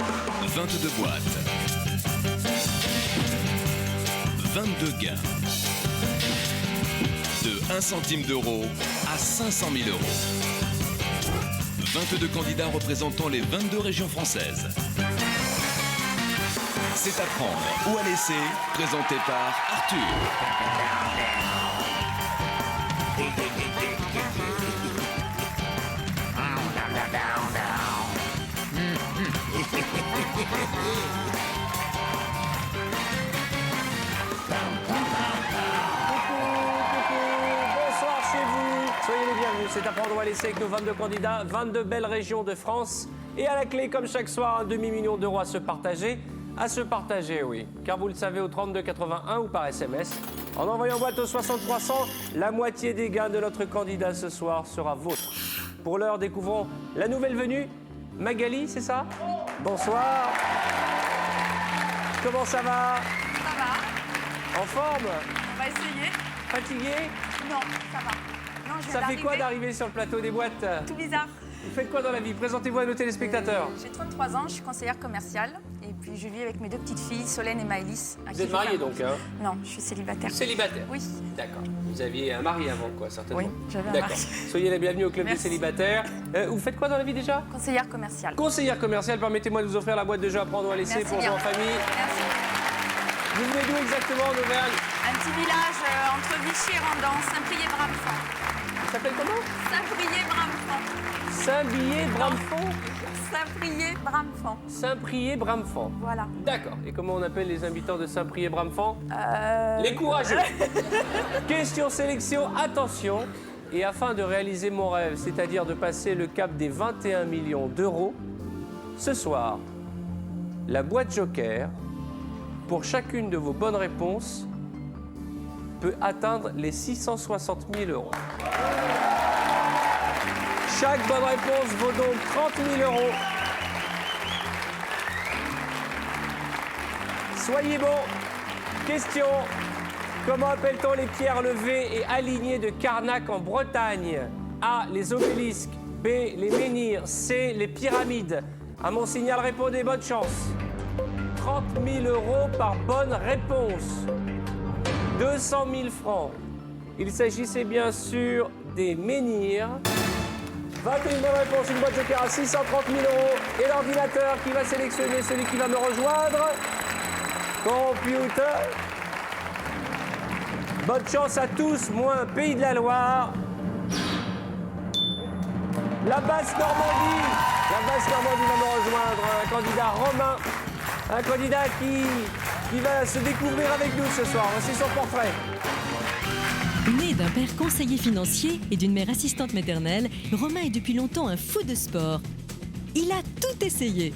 22 boîtes. 22 gains. De 1 centime d'euro à 500 000 euros. 22 candidats représentant les 22 régions françaises. C'est à prendre ou à laisser, présenté par Arthur. Bonsoir chez vous. Soyez les bienvenus. C'est à prendre ou à laisser avec nos 22 candidats, 22 belles régions de France. Et à la clé, comme chaque soir, un demi-million d'euros à se partager. À se partager, oui. Car vous le savez, au 3281 ou par SMS. En envoyant boîte au 6300, la moitié des gains de notre candidat ce soir sera vôtre. Pour l'heure, découvrons la nouvelle venue, Magali, c'est ça? Bonsoir. Comment ça va? Ça va, En forme? on va essayer. Fatigué? Non, ça va. Non, je viens Ça fait quoi d'arriver. d'arriver sur le plateau des boîtes? Tout bizarre. Vous faites quoi dans la vie? Présentez-vous à nos téléspectateurs. J'ai 33 ans, je suis conseillère commerciale. Et puis je vis avec mes deux petites filles, Solène et Maëlys. Vous êtes mariés donc, hein? Non, je suis célibataire. Célibataire? Oui. D'accord. Vous aviez un mari avant, quoi, certainement? Oui, j'avais un D'accord. mari. Soyez la bienvenue au club des Merci. célibataires. Vous faites quoi dans la vie déjà? Conseillère commerciale. Conseillère commerciale, permettez-moi de vous offrir la boîte de jeux à prendre ou à laisser Merci pour jouer bien. en famille. Merci. Vous venez d'où exactement en Auvergne? Un petit village entre Vichy et Randan, Saint-Priest-Bramefond. Ça s'appelle comment? Saint-Priest-Bramefond. Saint-Billet-Bramefond? Saint-Priest-Bramefond. Saint-Priest-Bramefond. Voilà. D'accord. Et comment on appelle les habitants de Saint-Priest-Bramefond? Euh, Les courageux. Question sélection, attention. Et afin de réaliser mon rêve, c'est-à-dire de passer le cap des 21 millions d'euros, ce soir, la boîte Joker, pour chacune de vos bonnes réponses, peut atteindre les 660 000 euros. Chaque bonne réponse vaut donc 30 000 euros. Soyez bons. Question. Comment appelle-t-on les pierres levées et alignées de Karnak en Bretagne? A. Les obélisques. B. Les menhirs. C. Les pyramides. À mon signal, répondez, bonne chance. 30 000 euros par bonne réponse. 200 000 francs. Il s'agissait bien sûr des menhirs. 21 bonnes réponses, une boîte Joker à 630 000 euros. Et l'ordinateur qui va sélectionner celui qui va me rejoindre. Computer. Bonne chance à tous, moins Pays de la Loire. La Basse-Normandie. La Basse-Normandie va me rejoindre. Un candidat romain. Un candidat qui va se découvrir avec nous ce soir. Voici son portrait. Né d'un père conseiller financier et d'une mère assistante maternelle, Romain est depuis longtemps un fou de sport. Il a tout essayé.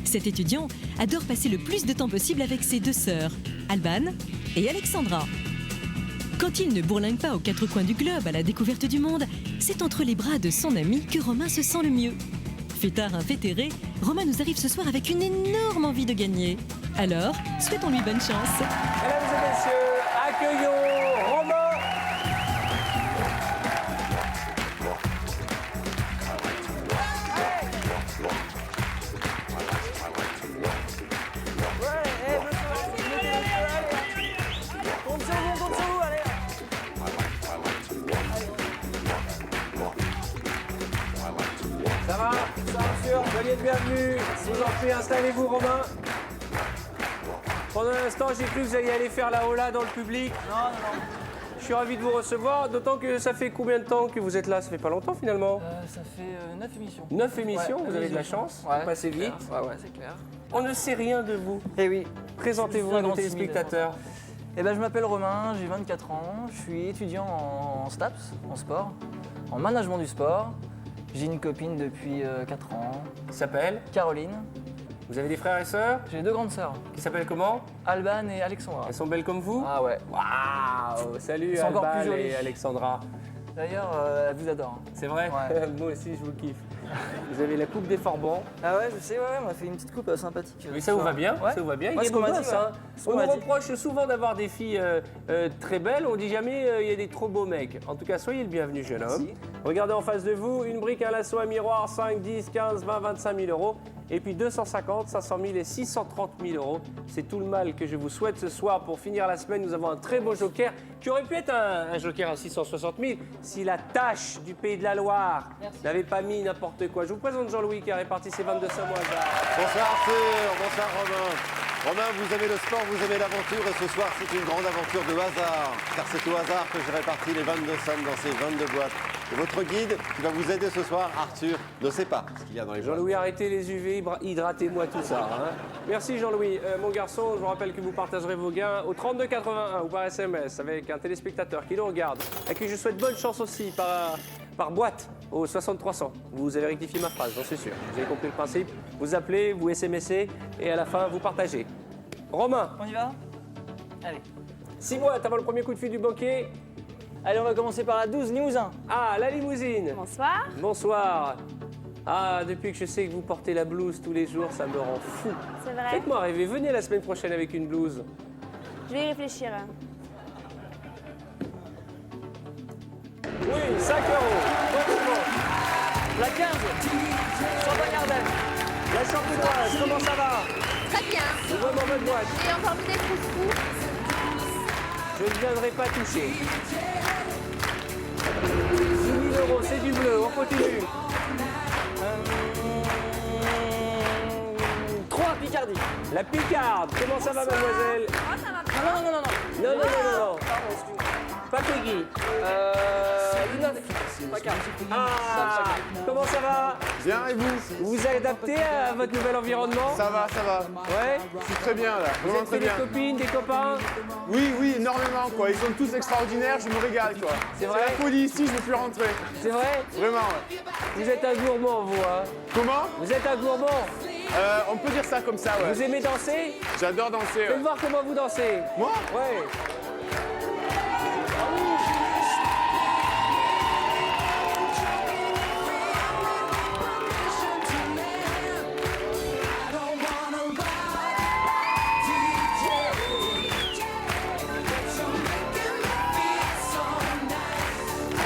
Cet étudiant adore passer le plus de temps possible avec ses deux sœurs, Alban et Alexandra. Quand il ne bourlingue pas aux quatre coins du globe à la découverte du monde, c'est entre les bras de son ami que Romain se sent le mieux. Fêtard invétéré, Romain nous arrive ce soir avec une énorme envie de gagner. Alors, souhaitons-lui bonne chance. Mesdames et messieurs, accueillons Romain. Ça va? Ça va, monsieur? Soyez le bienvenu. Je vous en prie, installez-vous, Romain. Pendant un instant, j'ai cru que vous alliez aller faire la hola dans le public. Non. Je suis ravi de vous recevoir, d'autant que ça fait combien de temps que vous êtes là? Ça fait pas longtemps, finalement. Ça fait 9 émissions. 9 émissions, Ouais, vous avez de la chance. Ouais, Vous passez c'est clair. vite. Ouais, c'est clair. On ne sait rien de vous. Eh oui. Présentez-vous Je suis à nos un grand téléspectateurs. Eh ben, je m'appelle Romain, j'ai 24 ans, je suis étudiant en STAPS, en sport, en management du sport. J'ai une copine depuis 4 ans, Qui s'appelle? Caroline. Vous avez des frères et sœurs? J'ai 2 grandes sœurs, Qui s'appellent comment? Alban et Alexandra. Elles sont belles comme vous? Ah ouais. Waouh! Salut sont encore Alban plus jolies. et Alexandra. D'ailleurs, elle vous adore. C'est vrai? Ouais. Moi aussi, je vous kiffe. Vous avez la coupe des Forbans. Ah ouais, je sais, ouais, on a fait une petite coupe sympathique. Mais ça vous va bien, Ouais. ça vous va bien. Il Ouais, est ce qu'on beau m'a gosse, dit, hein. Ce qu'on On nous m'a dit. reproche souvent d'avoir des filles très belles. On dit jamais il y a des trop beaux mecs. En tout cas, soyez le bienvenu, jeune homme. Merci. Regardez en face de vous, une brique, un lasso, un miroir, 5, 10, 15, 20, 25 000 euros. Et puis 250, 500 000 et 630 000 euros. C'est tout le mal que je vous souhaite ce soir. Pour finir la semaine, nous avons un très beau joker qui aurait pu être un joker à 660 000 si la tâche du Pays de la Loire n'avait pas mis n'importe quoi. Je vous présente Jean-Louis qui a réparti ses 22 sommes au hasard. Bonsoir Arthur, bonsoir Romain. Romain, vous aimez le sport, vous aimez l'aventure et ce soir c'est une grande aventure de hasard. Car c'est au hasard que j'ai réparti les 22 sommes dans ces 22 boîtes. Et votre guide qui va vous aider ce soir, Arthur, ne sait pas ce qu'il y a dans les boîtes. Jean-Louis, arrêtez les UV, hydratez-moi tout ça. Hein. Merci Jean-Louis. Mon garçon, je vous rappelle que vous partagerez vos gains au 3281 ou par SMS avec un téléspectateur qui nous regarde, à qui je souhaite bonne chance aussi par boîte au 6300. Vous avez rectifié ma phrase, j'en suis sûr. Vous avez compris le principe. Vous appelez, vous SMSez et à la fin, vous partagez. Romain, On y va? Allez. 6 boîtes avant le premier coup de fil du banquier. Allez, on va commencer par la 12, Limousin. Ah, la limousine. Bonsoir. Bonsoir. Ah, depuis que je sais que vous portez la blouse tous les jours, ça me rend fou. C'est vrai. Faites-moi rêver, venez la semaine prochaine avec une blouse. Je vais y réfléchir. Oui, 5 euros. Franchement. La 15, Champagne-Ardenne. La champenoise, comment ça va? Très bien. C'est vraiment bonne boîte. Et encore mis des froufrous. Je ne viendrai pas toucher. 6 000 euros, c'est du bleu, on continue. 3, Picardie. La picarde, comment ça va mademoiselle? Oh, ça va bien. Non. Non, non, non, non, non. Pardon, excuse-moi. Pas Peggy. Le 9, Paca. Ah, comment ça va? Bien et vous? Vous vous adaptez à votre nouvel environnement? Ça va. Ouais. Je suis très bien là, Vous vraiment êtes très fait des bien. copines, des copains? Oui, énormément quoi. Ils sont tous extraordinaires, je me régale quoi. C'est vrai? la folie ici, je ne veux plus rentrer. C'est vrai? Vraiment. Ouais. Vous êtes un gourmand, vous, hein? Comment? Vous êtes un gourmand? On peut dire ça comme ça, ouais. Vous aimez danser? J'adore danser. Faites voir comment vous dansez. Moi? Ouais.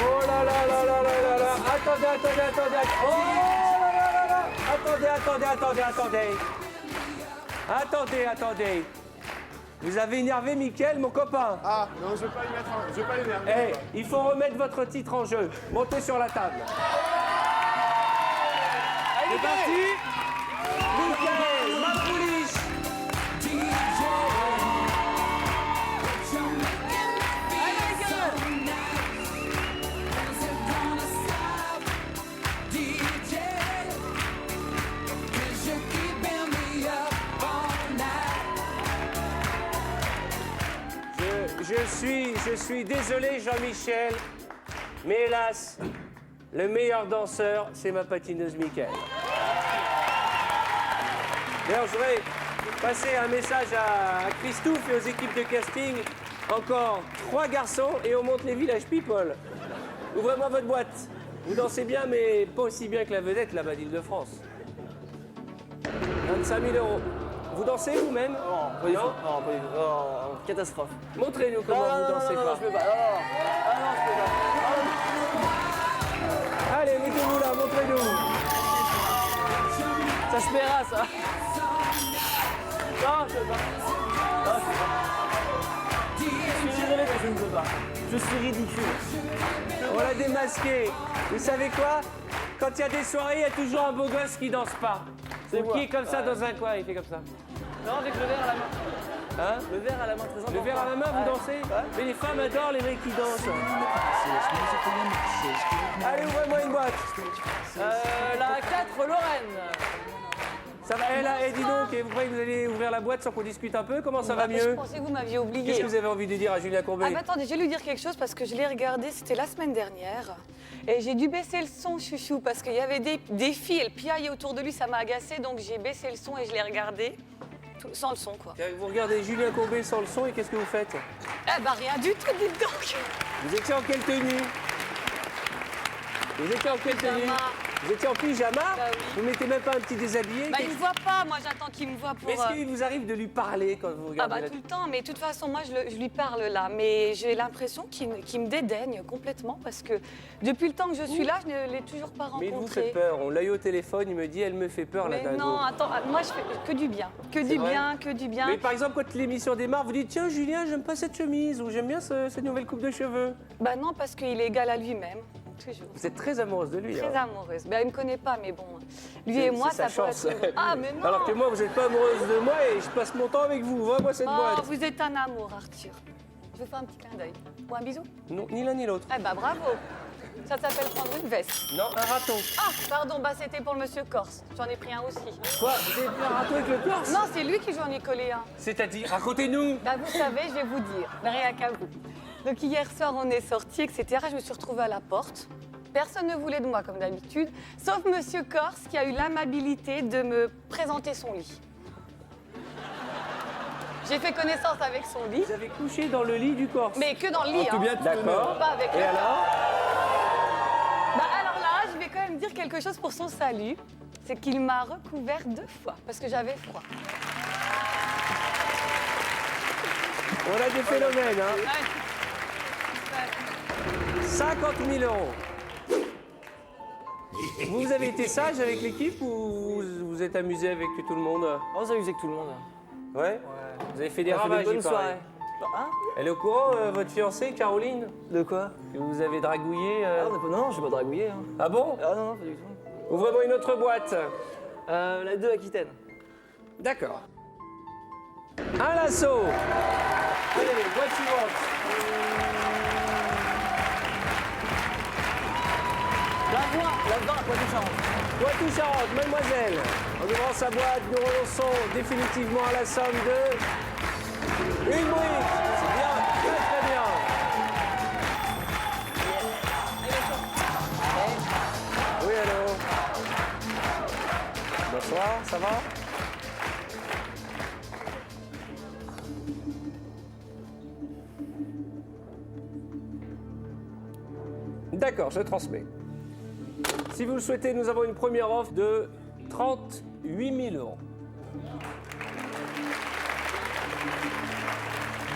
Oh là là là là là là là. Attendez. Oh là là là là. Attendez. Vous avez énervé Mickaël, mon copain. Ah, non, je veux pas l'énerver. Il faut remettre votre titre en jeu. Montez sur la table. C'est parti. Mickaël, ma pouliche. Je suis désolé, Jean-Michel, mais hélas, le meilleur danseur, c'est ma patineuse Mickaël. D'ailleurs, je voudrais passer un message à Christophe et aux équipes de casting. Encore 3 garçons et on monte les Village People. Ouvrez-moi votre boîte. Vous dansez bien, mais pas aussi bien que la vedette là-bas d'Île-de-France. 25 000 euros. Vous dansez vous-même? Non, pas du tout. Non, pas du tout. Oh, catastrophe. Montrez-nous comment vous dansez non, pas. je peux pas. Non, je peux pas. Allez, mettez-vous là, montrez-nous. Ça se paiera, ça. Non, je peux pas. Non, je peux pas. Je suis désolé, mais je ne peux pas. Je suis ridicule. On l'a démasqué. Vous savez quoi? Quand il y a des soirées, il y a toujours un beau gosse qui danse pas. C'est Ou moi. qui est comme ça dans un coin, il fait comme ça. Non, avec le verre à la main. Hein? Le verre à la main, très important. Le verre à la main, vous dansez? Ouais. Mais les femmes adorent les mecs qui dansent. Allez, ouvrez-moi une boîte. La 4, Lorraine. Ça va, dis donc, et vous croyez que vous allez ouvrir la boîte sans qu'on discute un peu? Comment ça va Mais Je mieux? pensais que vous m'aviez oublié. Qu'est-ce que vous avez envie de dire à Julien Courbet? Ah bah attendez, je vais lui dire quelque chose parce que je l'ai regardé, c'était la semaine dernière. Et j'ai dû baisser le son, chouchou, parce qu'il y avait des filles, elles piaillaient autour de lui, ça m'a agacé, donc j'ai baissé le son et je l'ai regardé sans le son, quoi. Vous regardez Julien Courbet sans le son et qu'est-ce que vous faites? Eh bah rien du tout, dites donc. Vous étiez en quelle tenue? Vous étiez en quelle tenue? Vous étiez en pyjama? Bah oui. Vous mettez même pas un petit déshabillé? Bah, il me voit pas, moi j'attends qu'il me voit pour... Est-ce qu'il vous arrive de lui parler quand vous Ah regardez bah la tout le temps, mais de toute façon, moi je lui parle là, mais j'ai l'impression qu'il me dédaigne complètement parce que depuis le temps que je suis là, je ne l'ai toujours pas Mais il vous rencontré. fait peur. On l'a eu au téléphone, il me dit elle me fait peur la Mais dingo. non, attends, moi je fais que du bien, que du bien. Mais par exemple, quand l'émission démarre, vous dites tiens Julien, j'aime pas cette chemise ou j'aime bien cette nouvelle coupe de cheveux. Bah non, parce qu'il est égal à lui-même, toujours. Vous êtes très amoureuse de lui. Très hein. amoureuse. Bah, il me connaît pas, mais bon, lui C'est- et moi, c'est sa ça peut chance. être... Ah, mais non. Alors que moi, vous n'êtes pas amoureuse de moi et je passe mon temps avec vous. Va-moi cette Oh, boîte. vous êtes un amour, Arthur. Je vous fais un petit clin d'œil. Ou un bisou? Non, ni l'un ni l'autre. Eh bah bravo. Ça s'appelle prendre une veste. Non, un raton. Ah, pardon, bah c'était pour le monsieur Corse. J'en ai pris un aussi. Quoi? Vous avez pris un raton avec le Corse? Non, c'est lui qui j'en ai collé un. C'est-à-dire, racontez-nous. Bah vous savez, je vais vous dire, mais rien qu'à vous. Donc hier soir, on est sortis, etc. Je me suis retrouvée à la porte. Personne ne voulait de moi, comme d'habitude, sauf monsieur Corse qui a eu l'amabilité de me présenter son lit. J'ai fait connaissance avec son lit, Vous avez couché dans le lit du Corse. mais que dans le lit, hein. D'accord. Pas avec Et le- alors? Bah alors là, je vais quand même dire quelque chose pour son salut. C'est qu'il m'a recouvert 2 fois, parce que j'avais froid. On a des phénomènes, hein. Ouais. 50 000 €. Vous avez été sage avec l'équipe ou vous vous êtes amusé avec tout le monde? On s'est amusé avec tout le monde. Ouais. Vous avez fait des On a fait ravages, bonnes il paraît. soirées. Hein? Elle est au courant, votre fiancée, Caroline, De quoi? que vous avez dragouillé Non, je suis pas dragouillé. Hein. Ah bon? Ah non, pas du tout. Ouvrez-moi une autre boîte. La 2 Aquitaine. D'accord. Un lasso. Allez, boîte suivante. La 20, Poitou-Charentes. Poitou-Charentes, mademoiselle. En ouvrant sa boîte, nous renonçons définitivement à la somme de... une brique. C'est bien, très très bien. Oui, allô. Bonsoir, ça va? D'accord, je transmets. Si vous le souhaitez, nous avons une première offre de 38 000 €.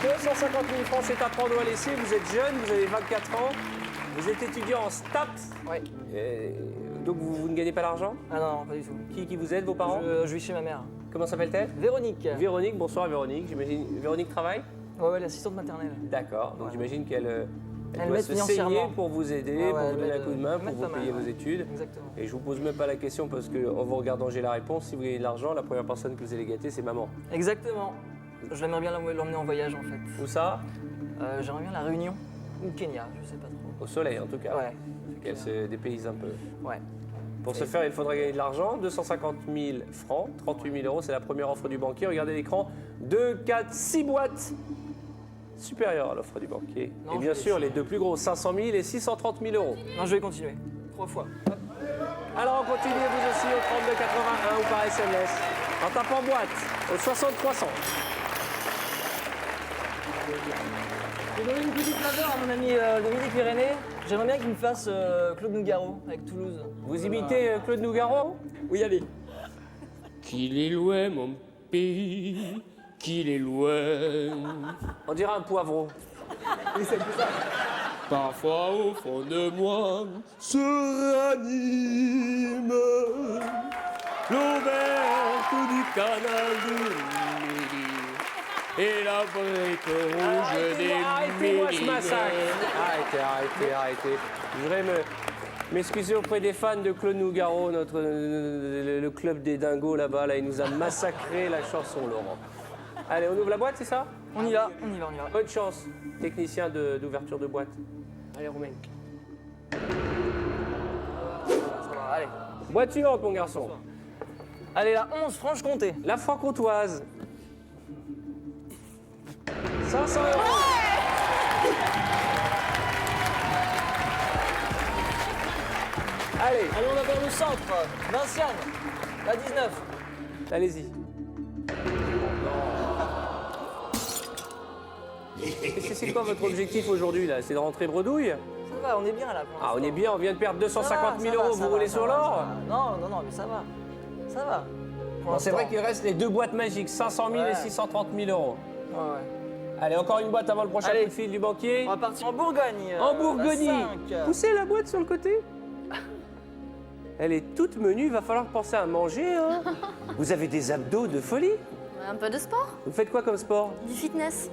250 000 francs, c'est à prendre ou à laisser. Vous êtes jeune, vous avez 24 ans, vous êtes étudiant en STAPS. Ouais. Donc vous ne gagnez pas l'argent? Ah non, pas du tout. Qui vous aide, vos parents? Je vis chez ma mère. Comment s'appelle-t-elle? Véronique. Véronique, bonsoir Véronique. J'imagine Véronique travaille? Ouais, l'assistante maternelle. D'accord, donc j'imagine qu'elle Elle doit m'aide se financièrement. saigner pour vous aider, Ouais, pour ouais, vous donner elle un coup de main, m'aide pour vous pas mal, payer vos ouais. études. Exactement. Et je vous pose même pas la question parce qu'en vous regardant, j'ai la réponse. Si vous gagnez de l'argent, la première personne que vous allez gâter, c'est maman. Exactement. J'aimerais bien l'emmener en voyage en fait. Où ça? J'aimerais bien la Réunion ou le Kenya, je sais pas trop. Au soleil en tout cas. Ouais. Qu'elle se dépayse un peu. Ouais. Pour ce faire, il faudra gagner de l'argent, 250 000 francs, 38 000 €, c'est la première offre du banquier. Regardez l'écran, 2, 4, 6 boîtes supérieures à l'offre du banquier. Non, et je bien vais sûr, essayer. les deux plus gros, 500 000 et 630 000 €. Non, je vais continuer. 3 fois. Hop. Alors on continue vous aussi au 3281 ou par SMS, en tapant boîte au 60 300. J'ai donné une petite faveur à mon ami Dominique Pyrénées. J'aimerais bien qu'il me fasse Claude Nougaro avec Toulouse. Vous imitez Claude Nougaro? Oui, allez. Qu'il est loin mon pays, qu'il est loin. On dirait un poivron. Parfois au fond de moi se ranime l'auberge du canal du Midi et la brique rouge des Arrêtez-moi ce Midi. massacre. Arrêtez. Je voudrais m'excuser auprès des fans de Claude Nougaro, le club des dingos là-bas. Là, il nous a massacré la chanson, Laurent. Allez, on ouvre la boîte, c'est ça? On y va, on y va. Bonne chance, technicien d'ouverture de boîte. Allez, Romain. Ça va, allez. Boîte suivante, mon garçon. Allez, la 11, Franche-Comté. La franc-comtoise. 500 €. Allez, Allez, on va vers le centre. Vinciane, la 19. allez-y. Et c'est quoi votre objectif aujourd'hui là? C'est de rentrer bredouille? Ça va, on est bien là. Pour Ah, on l'instant. est bien, on vient de perdre 250 000 Ça va, euros. ça Vous va, roulez ça sur va, l'or? ça va. Non, mais ça va. Ça va. Pour Bon, c'est vrai l'instant. qu'il reste les deux boîtes magiques, 500 000 et Ouais. 630 000 euros. Ouais, ouais. Allez, encore une boîte avant le prochain Allez. coup de fil du banquier. On va partir en Bourgogne. En la Bourgogne. 5. Poussez la boîte sur le côté. Elle est toute menue, il va falloir penser à manger. Hein. Vous avez des abdos de folie. Un peu de sport, Vous faites quoi comme sport? du fitness.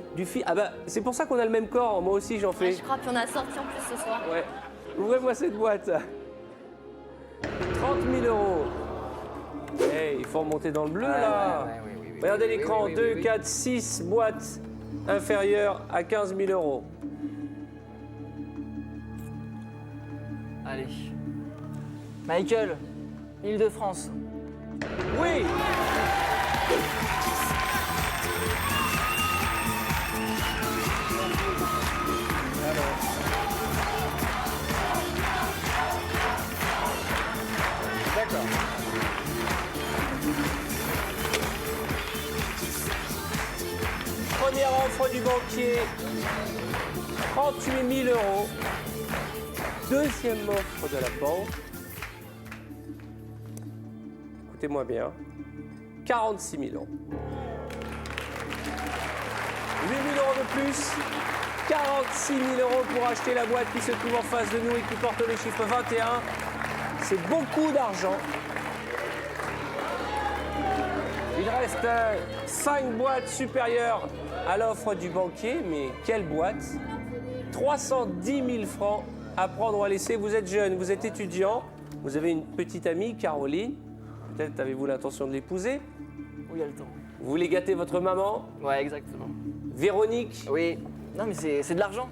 Ah bah, c'est pour ça qu'on a le même corps. Moi aussi, j'en fais. Ouais, je crois, puis on a sorti en plus ce soir. Ouais. Ouvrez-moi cette boîte. 30 000 euros. Eh, il faut remonter dans le bleu, là. oui. Regardez Oui, l'écran. oui, 2, oui. 4, 6 boîtes inférieures à 15 000 euros. Allez. Michael, Île-de-France. Oui. D'accord. Première offre du banquier, 38 000 euros. Deuxième offre de la banque. Écoutez-moi bien, 46 000 euros. 8 000 euros de plus, 46 000 euros pour acheter la boîte qui se trouve en face de nous et qui porte le chiffre 21. C'est beaucoup d'argent. Il reste 5 boîtes supérieures à l'offre du banquier, mais quelle boîte? 310 000 francs à prendre ou à laisser. Vous êtes jeune, vous êtes étudiant, vous avez une petite amie, Caroline. Peut-être avez-vous l'intention de l'épouser. Où il y a le temps. Vous voulez gâter votre maman, Ouais, exactement. Véronique. Oui. Non, mais c'est de l'argent.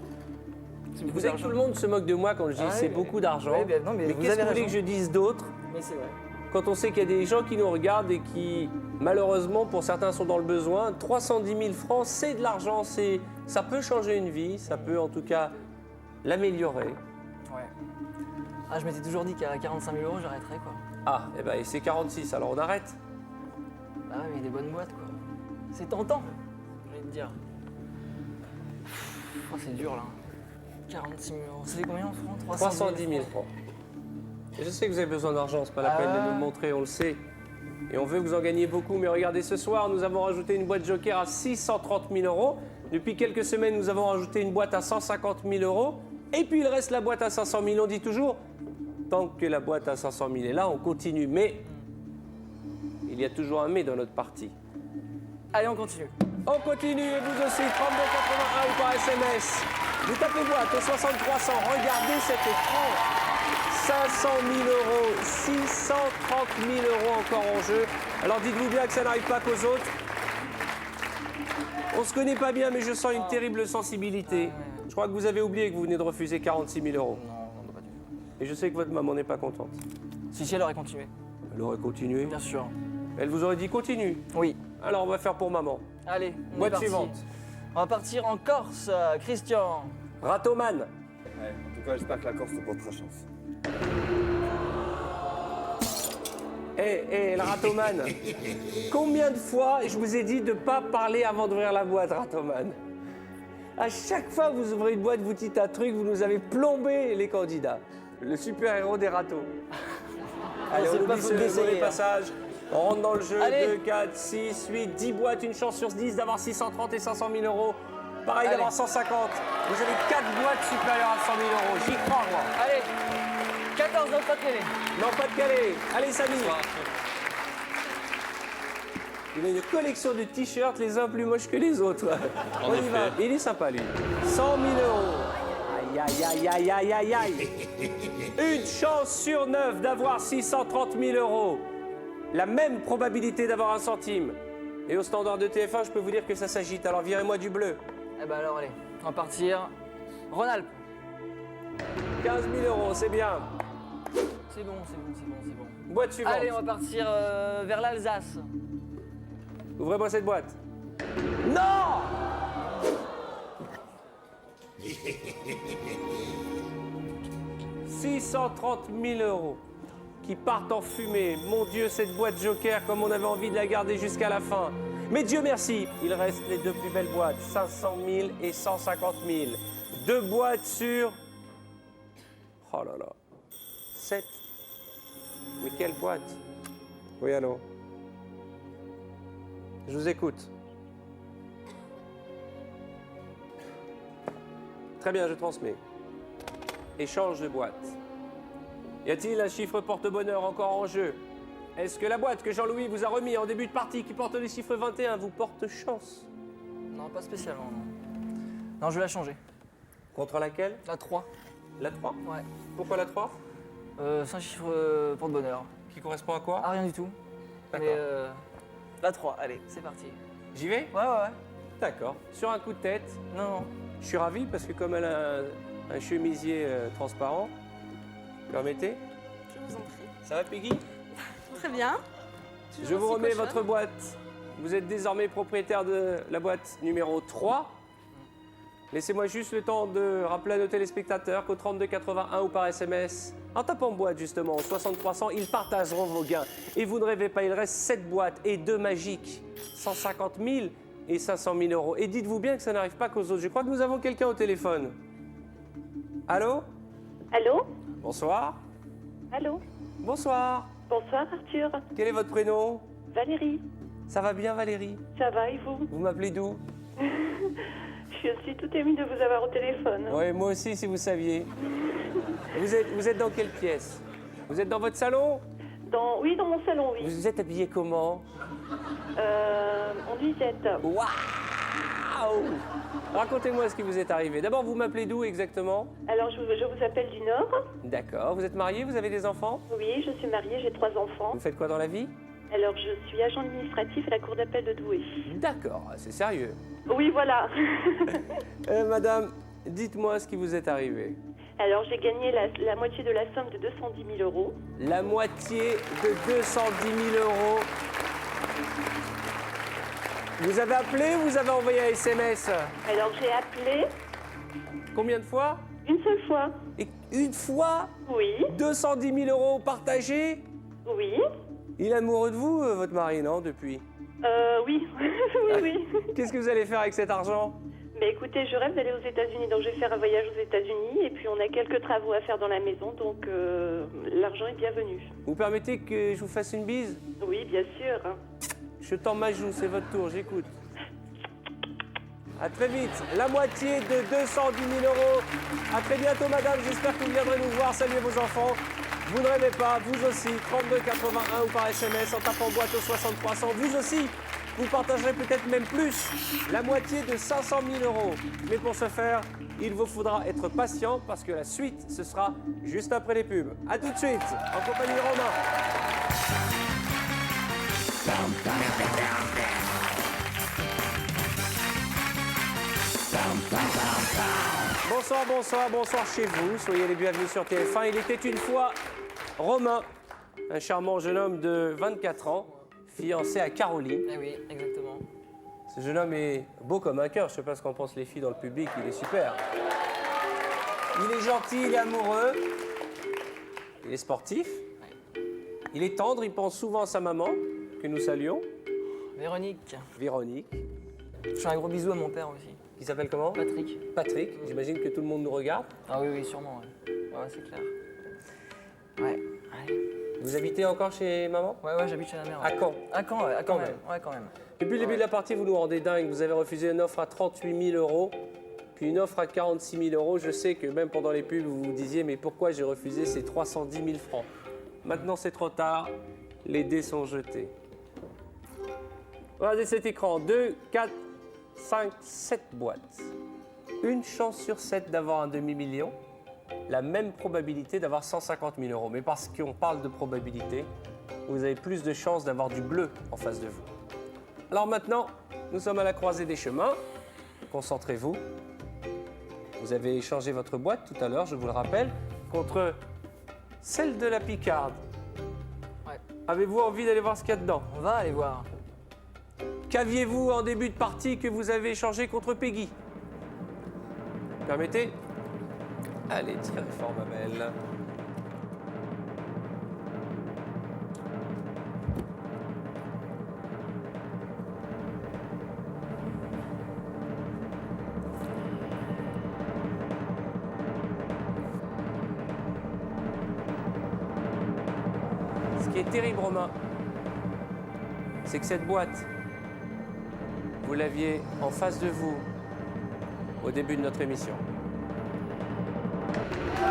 C'est beaucoup Vous savez que d'argent. tout le monde se moque de moi quand je dis Ah c'est oui, beaucoup d'argent. oui, non, mais vous qu'est-ce que avez vous voulez raison. que je dise d'autre Mais c'est vrai. quand on sait qu'il y a des gens qui nous regardent et qui, malheureusement, pour certains sont dans le besoin? 310 000 francs, c'est de l'argent, ça peut changer une vie, ça peut en tout cas l'améliorer. Ouais. Ah, je m'étais toujours dit qu'à 45 000 euros, j'arrêterais, quoi. Ah, et ben et c'est 46, alors on arrête. Bah ouais, mais des bonnes boîtes, quoi. C'est tentant, je vais te dire. Oh, c'est dur, là. 46 000 euros. Ça fait combien en francs? 310 000 francs. Et je sais que vous avez besoin d'argent, c'est pas la Ah peine de ouais. nous le montrer, on le sait. Et on veut que vous en gagniez beaucoup, mais regardez, ce soir, nous avons rajouté une boîte joker à 630 000 euros. Depuis quelques semaines, nous avons rajouté une boîte à 150 000 euros. Et puis il reste la boîte à 500 000. On dit toujours, tant que la boîte à 500 000 est là, on continue. Mais il y a toujours un mais dans notre partie. Allez, on continue. On continue, et vous aussi, 3281 ou par SMS. Vous tapez boîte au 6300, regardez cet écran. 500 000 euros, 630 000 euros encore en jeu. Alors dites-vous bien que ça n'arrive pas qu'aux autres. On se connaît pas bien, mais je sens une terrible sensibilité. Je crois que vous avez oublié que vous venez de refuser 46 000 euros. Non, pas du tout. Et je sais que votre maman n'est pas contente. Si, elle aurait continué. Elle aurait continué. Bien sûr. Elle vous aurait dit continue. Oui. Alors on va faire pour maman. Allez, on est Boîte parti. suivante. On va partir en Corse, Christian. Ratoman. Ouais, en tout cas, j'espère que la Corse te portera chance. Le Ratoman. Combien de fois je vous ai dit de ne pas parler avant d'ouvrir la boîte, Ratoman? À chaque fois que vous ouvrez une boîte, vous dites un truc, vous nous avez plombé les candidats. Le super-héros des râteaux. Allez, c'est on pas oublie faute ce d'essayer, mauvais hein. passage. On rentre dans le jeu. Allez. 2, 4, 6, 8, 10 boîtes, une chance sur 10 d'avoir 630 et 500 000 euros. Pareil Allez. d'avoir 150. Vous avez 4 boîtes supérieures à 100 000 euros. J'y crois, moi. Allez, 14 dans le Pas-de-Calais. Non, pas de Calais. Allez, Samy. Il a une collection de t-shirts, les uns plus moches que les autres. On y va. Il est sympa, lui. 100 000 euros. Aïe, aïe, aïe, aïe, aïe, aïe. Une chance sur 9 d'avoir 630 000 euros. La même probabilité d'avoir un centime. Et au standard de TF1, je peux vous dire que ça s'agite. Alors virez-moi du bleu. Eh ben alors, allez, on va partir. Rhône-Alpes. 15 000 euros, c'est bien. C'est bon. Boîte suivante. Allez, on va partir vers l'Alsace. Ouvrez-moi cette boîte. Non! « 630 000 euros qui partent en fumée. Mon Dieu, cette boîte joker, comme on avait envie de la garder jusqu'à la fin. Mais Dieu merci, il reste les deux plus belles boîtes, 500 000 et 150 000. Deux boîtes sur Oh là là. 7. Mais quelle boîte? Oui, allô? Je vous écoute. Très bien, je transmets. Échange de boîte. Y a-t-il un chiffre porte-bonheur encore en jeu? Est-ce que la boîte que Jean-Louis vous a remis en début de partie, qui porte le chiffre 21, vous porte chance? Non, pas spécialement, non. Non, je vais la changer. Contre laquelle? La 3. La 3? Ouais. Pourquoi la 3? C'est un chiffre porte-bonheur. Qui correspond à quoi? Ah, rien du tout. D'accord. Mais la 3, allez, c'est parti. J'y vais? Ouais. D'accord. Sur un coup de tête, Non. je suis ravi parce que comme elle a un chemisier transparent, permettez? Je vous en prie. Ça va, Peggy? Très bien. Je vous remets votre boîte. Vous êtes désormais propriétaire de la boîte numéro 3. Laissez-moi juste le temps de rappeler à nos téléspectateurs qu'au 3281 ou par SMS, en tapant boîte justement au 6300, ils partageront vos gains. Et vous ne rêvez pas, il reste 7 boîtes et 2 magiques. 150 000 et 500 000 euros. Et dites-vous bien que ça n'arrive pas qu'aux autres. Je crois que nous avons quelqu'un au téléphone. Allô? Allô? Bonsoir. Allô? Bonsoir. Bonsoir Arthur. Quel est votre prénom? Valérie. Ça va bien, Valérie? Ça va et vous? Vous m'appelez d'où? Je suis aussi tout émue de vous avoir au téléphone. Oui, moi aussi, si vous saviez. Vous êtes dans quelle pièce? Vous êtes dans votre salon? Oui, dans mon salon, oui. Vous êtes habillé comment? En nuisette. Waouh! Racontez-moi ce qui vous est arrivé. D'abord, vous m'appelez d'où exactement? Alors, je vous appelle du Nord. D'accord. Vous êtes marié? Vous avez des enfants? Oui, je suis mariée, j'ai 3 enfants. Vous faites quoi dans la vie? Alors, je suis agent administratif à la cour d'appel de Douai. D'accord, c'est sérieux. Oui, voilà. Madame, dites-moi ce qui vous est arrivé. Alors, j'ai gagné la moitié de la somme de 210 000 euros. La moitié de 210 000 euros. Vous avez appelé ou vous avez envoyé un SMS? Alors, j'ai appelé Combien de fois? une seule fois. Et une fois? Oui, 210 000 euros partagés? oui, Il est amoureux de vous, votre mari, non, depuis? oui, oui. Qu'est-ce que vous allez faire avec cet argent? Mais écoutez, je rêve d'aller aux États-Unis, donc je vais faire un voyage aux États-Unis et puis on a quelques travaux à faire dans la maison, donc l'argent est bienvenu. Vous permettez que je vous fasse une bise? Oui, bien sûr. Je tends ma joue, c'est votre tour, j'écoute. À très vite, la moitié de 210 000 euros. À très bientôt, madame, j'espère que vous viendrez nous voir, saluer vos enfants. Vous ne rêvez pas, vous aussi, 3281 ou par SMS en tapant boîte au 6300, vous aussi. Vous partagerez peut-être même plus, la moitié de 500 000 euros. Mais pour ce faire, il vous faudra être patient parce que la suite, ce sera juste après les pubs. A tout de suite, en compagnie de Romain. Bonsoir, bonsoir, bonsoir chez vous. Soyez les bienvenus sur TF1. Il était une fois Romain, un charmant jeune homme de 24 ans, fiancé à Caroline. Eh oui, exactement. Ce jeune homme est beau comme un cœur. Je sais pas ce qu'en pensent les filles dans le public. Il est super. Il est gentil, il est amoureux. Il est sportif. Il est tendre, il pense souvent à sa maman, que nous saluons. Véronique. Véronique. Je fais un gros bisou à mon père aussi. Qui s'appelle comment? Patrick. Patrick. J'imagine que tout le monde nous regarde. Ah oui, sûrement. Ouais, c'est clair. Ouais. Vous habitez encore chez maman? Ouais, j'habite chez la mère. À Caen. À Caen, ouais, Quand quand même. même. Ouais, quand même. Depuis le début de la partie, vous nous rendez dingue. Vous avez refusé une offre à 38 000 euros, puis une offre à 46 000 euros. Je sais que même pendant les pubs, vous vous disiez, mais pourquoi j'ai refusé ces 310 000 francs? Maintenant, c'est trop tard. Les dés sont jetés. Regardez cet écran. 2, 4, 5, 7 boîtes. Une chance sur 7 d'avoir un demi-million. La même probabilité d'avoir 150 000 euros. Mais parce qu'on parle de probabilité, vous avez plus de chances d'avoir du bleu en face de vous. Alors maintenant, nous sommes à la croisée des chemins. Concentrez-vous. Vous avez échangé votre boîte tout à l'heure, je vous le rappelle, contre celle de la Picarde. Ouais. Avez-vous envie d'aller voir ce qu'il y a dedans? On va aller voir. Qu'aviez-vous en début de partie que vous avez échangé contre Peggy? Permettez? Allez, tirez fort, ma belle. Ce qui est terrible, Romain, c'est que cette boîte, vous l'aviez en face de vous au début de notre émission. Un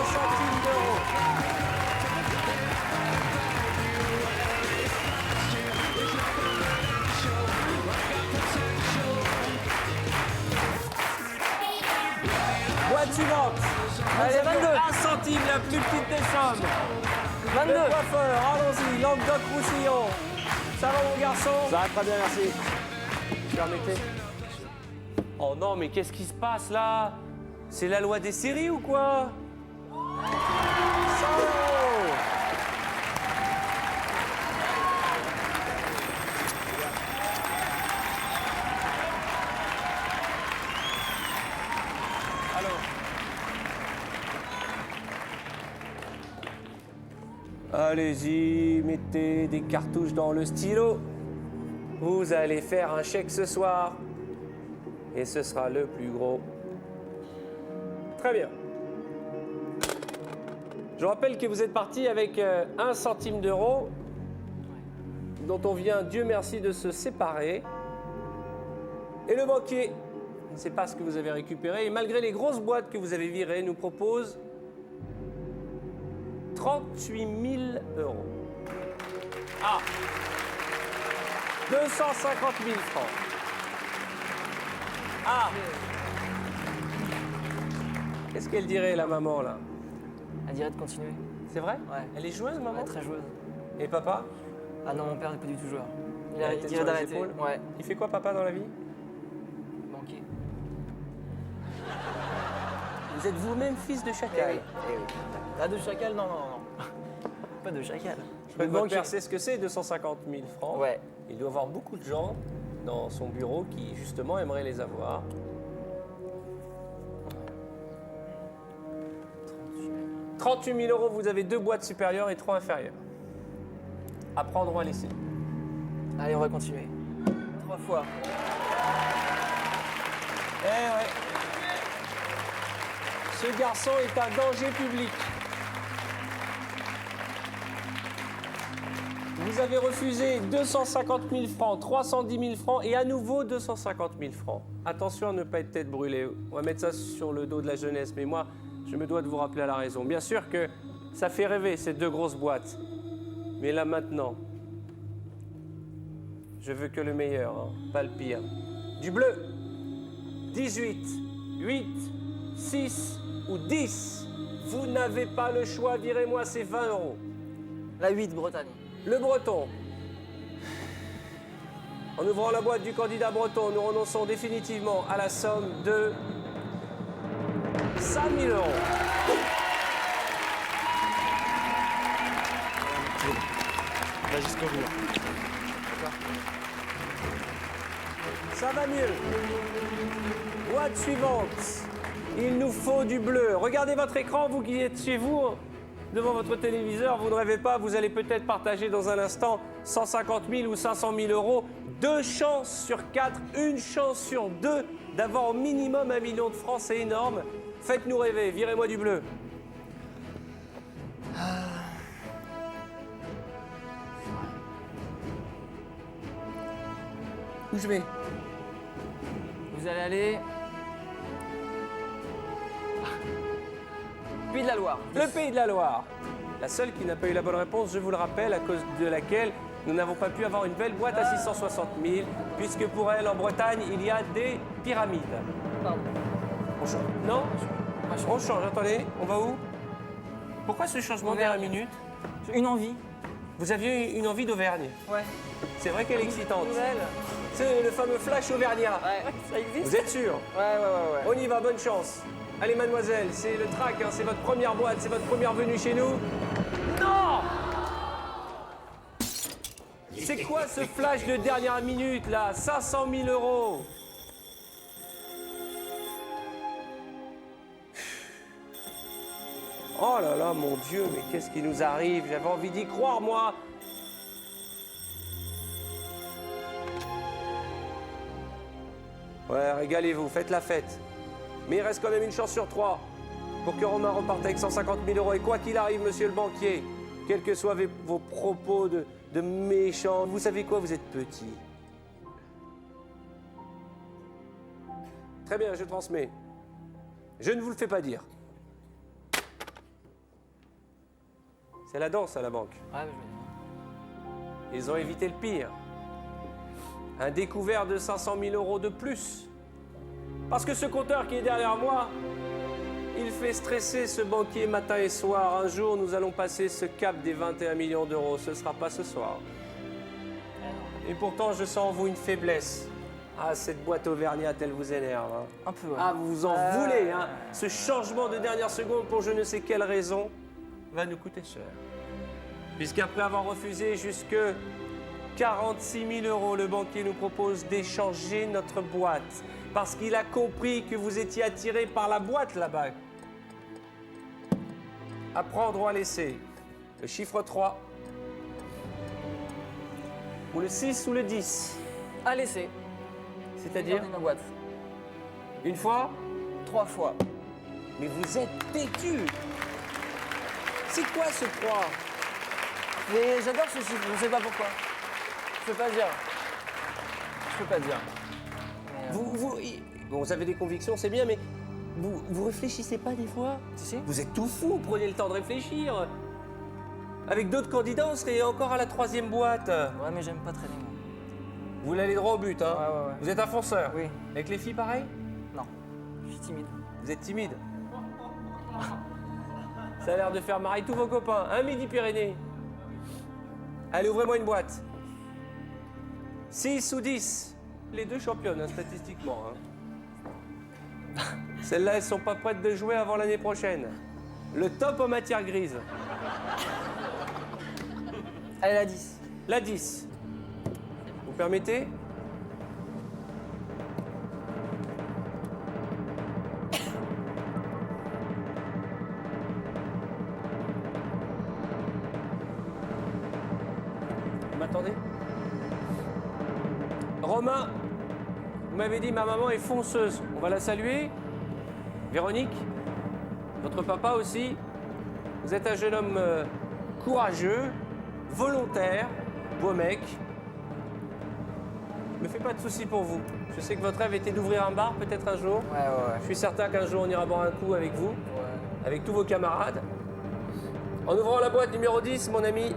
centime d'euro. Boîte suivante. Allez, Vous avez 22. 1 centime, la plus petite des sommes. 22. Le coiffeur, allons-y, Languedoc-Roussillon. Ça va mon garçon? Ça va très bien, merci. Permettez. Oh non, mais qu'est-ce qui se passe là? C'est la loi des séries ou quoi? 100 €. Allez-y, mettez des cartouches dans le stylo. Vous allez faire un chèque ce soir. Et ce sera le plus gros. Très bien. Je rappelle que vous êtes parti avec 1 centime d'euro, dont on vient, Dieu merci, de se séparer. Et le banquier, c'est pas ce que vous avez récupéré. Et malgré les grosses boîtes que vous avez virées, nous propose 38 000 €. Ah 250 000 francs. Ah Qu'est-ce qu'elle dirait, la maman, là? Elle dirait de continuer. C'est vrai? Ouais. Elle est joueuse, maman? Ouais, très joueuse. Et papa? Ah non, mon père n'est pas du tout joueur. Il a la Il tête dirait sur les d'arrêter. épaules? Ouais, Il fait quoi, papa, dans la vie? banquier. Vous êtes vous-même fils de chacal. Eh oui. Pas de chacal, non. Pas de chacal. Votre père sait ce que c'est, 250 000 francs. Ouais. Il doit y avoir beaucoup de gens dans son bureau qui, justement, aimeraient les avoir. 38 000 €, vous avez 2 boîtes supérieures et 3 inférieures. À prendre ou à laisser. Allez, on va continuer. 3 fois. Eh ouais. Ce garçon est un danger public. Vous avez refusé 250 000 francs, 310 000 francs et à nouveau 250 000 francs. Attention à ne pas être tête brûlée. On va mettre ça sur le dos de la jeunesse. Mais moi, je me dois de vous rappeler à la raison. Bien sûr que ça fait rêver, ces 2 grosses boîtes. Mais là, maintenant, je veux que le meilleur, hein, pas le pire. Du bleu. 18, 8, 6 ou 10. Vous n'avez pas le choix, virez-moi ces 20 €. La 8, Bretagne. Le breton. En ouvrant la boîte du candidat breton, nous renonçons définitivement à la somme de 5 000 €. Va jusqu'au bout. Ça va mieux. Boîte suivante. Il nous faut du bleu. Regardez votre écran, vous qui êtes chez vous, devant votre téléviseur. Vous ne rêvez pas, vous allez peut-être partager dans un instant 150 000 ou 500 000 €. 2 chances sur 4, une chance sur 2 d'avoir au minimum 1 million de francs. C'est énorme. Faites-nous rêver, virez-moi du bleu. Où je vais? Vous allez aller... Pays de la Loire. Le Pays de la Loire. La seule qui n'a pas eu la bonne réponse, je vous le rappelle, à cause de laquelle nous n'avons pas pu avoir une belle boîte à 660 000, puisque pour elle, en Bretagne, il y a des pyramides. Pardon. On change. Non? On change, attendez, on va où? Pourquoi ce changement d'air à minute? Une envie. Vous aviez une envie d'Auvergne. Ouais. C'est vrai qu'elle est excitante. Nouvelle. C'est le fameux flash auvergnat. Ouais, ça existe. Vous êtes sûr? Ouais. On y va, bonne chance. Allez, mademoiselle, c'est le track, hein, c'est votre première boîte, c'est votre première venue chez nous. Non! C'est quoi ce flash de dernière minute, là? 500 000 €. Oh là là, mon Dieu, mais qu'est-ce qui nous arrive? J'avais envie d'y croire, moi. Ouais, régalez-vous, faites la fête. Mais il reste quand même une chance sur 3. pour que Romain reparte avec 150 000 euros. Et quoi qu'il arrive, monsieur le banquier, quels que soient vos propos de méchants, vous savez quoi, vous êtes petit. Très bien, je transmets. Je ne vous le fais pas dire. C'est la danse à la banque. Ouais, mais Ils ont évité le pire. Un découvert de 500 000 euros de plus. Parce que ce compteur qui est derrière moi, il fait stresser ce banquier matin et soir. Un jour, nous allons passer ce cap des 21 millions d'euros. Ce ne sera pas ce soir. Et pourtant, je sens en vous une faiblesse. Ah, cette boîte auvergnate, elle vous énerve. Hein. un peu. Ouais. Ah, vous vous en voulez. Hein. Ce changement de dernière seconde pour je ne sais quelle raison va nous coûter cher. Puisqu'après avoir refusé jusque 46 000 euros, le banquier nous propose d'échanger notre boîte. Parce qu'il a compris que vous étiez attiré par la boîte là-bas. À prendre ou à laisser. Le chiffre 3. Ou le 6 ou le 10. À laisser. C'est-à-dire Garder ma boîte. une fois 3 fois. Mais vous êtes têtu. C'est quoi ce 3? Mais j'adore ce chiffre, je ne sais pas pourquoi. Je peux pas dire. Je peux pas dire. Mais, Bon, vous avez des convictions, c'est bien, mais vous réfléchissez pas des fois? Si. Vous êtes tout fou, prenez le temps de réfléchir. Avec d'autres candidats, on serait encore à la 3e boîte. Ouais, mais j'aime pas traîner, moi. Vous voulez aller droit au but, hein? Ouais. Vous êtes un fonceur? Oui. Avec les filles, pareil? Non. Je suis timide. Vous êtes timide? Ça a l'air de faire marrer tous vos copains. Hein, Midi-Pyrénées? Allez, ouvrez-moi une boîte. 6 ou 10? Les deux championnes, hein, statistiquement. Hein. Celles-là, elles sont pas prêtes de jouer avant l'année prochaine. Le top en matière grise. Allez, la 10. La 10. Vous permettez? Vous m'attendez? Romain, vous m'avez dit ma maman est fonceuse. On va la saluer. Véronique, votre papa aussi. Vous êtes un jeune homme courageux, volontaire, beau mec. Ne me fais pas de soucis pour vous. Je sais que votre rêve était d'ouvrir un bar peut-être un jour. Ouais. Je suis certain qu'un jour on ira boire un coup avec vous, avec tous vos camarades. En ouvrant la boîte numéro 10, mon ami,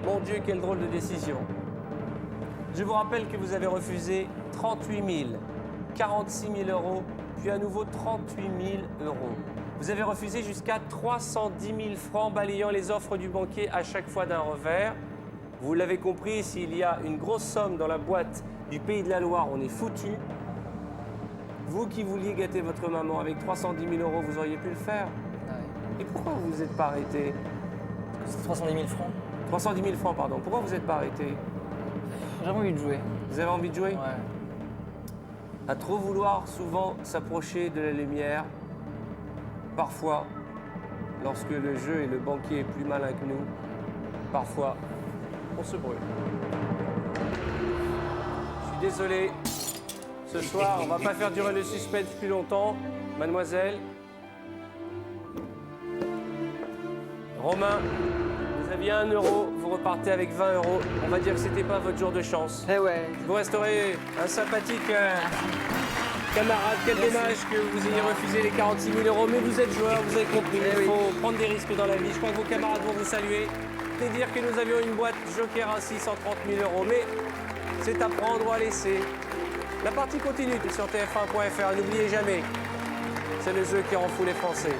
mon Dieu, quelle drôle de décision. Je vous rappelle que vous avez refusé 38 000, 46 000 euros, puis à nouveau 38 000 euros. Vous avez refusé jusqu'à 310 000 francs, balayant les offres du banquier à chaque fois d'un revers. Vous l'avez compris, s'il y a une grosse somme dans la boîte du Pays de la Loire, on est foutu. Vous qui vouliez gâter votre maman avec 310 000 euros, vous auriez pu le faire. Et pourquoi vous vous êtes pas arrêté? C'est 310 000 francs. 310 000 francs, pardon. Pourquoi vous n'êtes pas arrêté? J'avais envie de jouer. Vous avez envie de jouer? Ouais. À trop vouloir souvent s'approcher de la lumière, parfois, lorsque le jeu et le banquier est plus malin que nous, parfois, on se brûle. Je suis désolé. Ce soir, on va pas faire durer le suspense plus longtemps. Mademoiselle. Romain, vous aviez 1 euro, vous repartez avec 20 euros. On va dire que c'était pas votre jour de chance. Eh ouais. Vous resterez un sympathique camarade. Quel dommage que vous ayez refusé les 46 000 euros, mais vous êtes joueur, vous avez compris. Il faut prendre des risques dans la vie. Je crois que vos camarades vont vous saluer. C'est dire que nous avions une boîte Joker à 630 000 euros, mais c'est à prendre ou à laisser. La partie continue sur tf1.fr. N'oubliez jamais, c'est le jeu qui rend fou les Français.